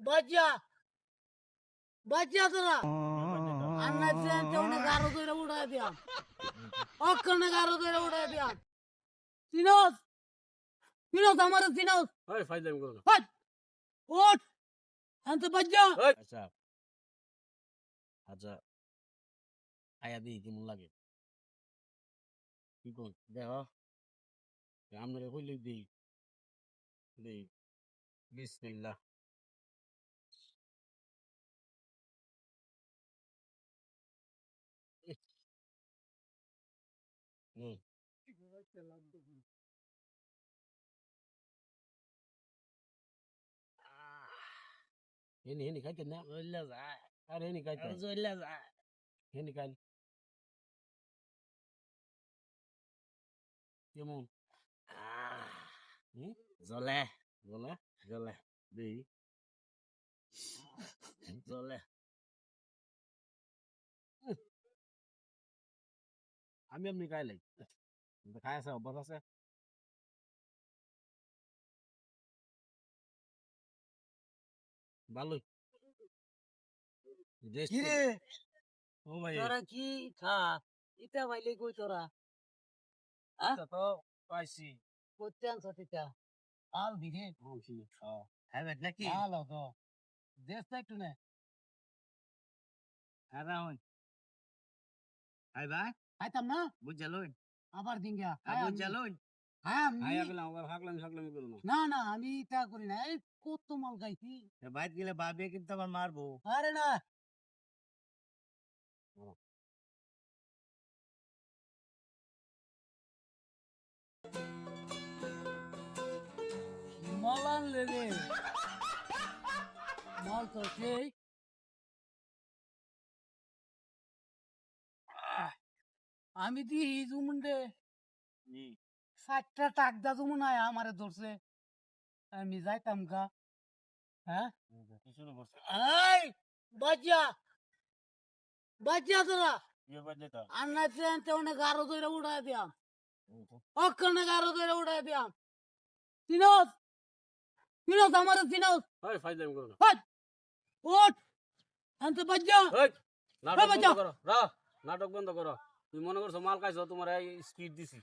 বাচ্চা বাচ্চা তোরা আন্না চেনে গারো ধরে উড়াই দিয়াম অক্ষণে গারো ধরে উড়াই দিয়াম চিনোস চিনোস আমার চিনোস ওই ফাইজলামি করো না। হট ওঠ আনতে বাচ্চা ওই আচ্ছা আচ্ছা আয়া দিই কেমন লাগে কি কোন দেখ আমরা কইলে দিই দিই বিসমিল্লাহ হুম হেনি হেনি খাইতেন না জইলা যায় আর হেনি খাইতেন জইলা যায় হেনি খাইল কেমন হুম জলে জলে জলে দিই জলে আমি এমনি খাইলাই খাই আছে অভ্যাস আছে ভালোই কি রে ও ভাই তোরা কি খা ইটা ভাইলে কই তোরা তো তো পাইছি করতে আনছ ইটা আল দিকে বলছি হ্যাঁ নাকি আলো তো দেশ না একটু নে হ্যাঁ রাহুল হাই ভাই খাইতাম না বুঝালুন আবার দিন গিয়া বুঝালুন হ্যাঁ আমি হাই আগলাম আবার হাগলামি সাগলামি করো না না না আমি এটা করি না এই কত মাল খাইছি বাইরে গেলে ভাবি কিন্তু আমার মারবো আরে না মাল আনলে রে মাল তো সেই আমি দি জুমুন্ডে জি 60টা টাকদা জুমুন আয় আমারে ধরছে আমি যাইতাম গা হ্যাঁ শুরু করছে এই বাচ্চা বাচ্চা তোরা ইয়ে বাজে তো আন্না চেনতে অনেক গারো ধরে উড়াই দিয়াম অক্ষণে গারো ধরে উড়াই দিয়াম চিনোস চিনোস আমার চিনোস ওই ফাইজলামি করো না হট ওঠ আনতে বাচ্চা ওই নাটক বন্ধ বাচ্চা। করো নাটক বন্ধ করো তুমি মনে করছো মাল খাইছো তোমার স্পিড দিছি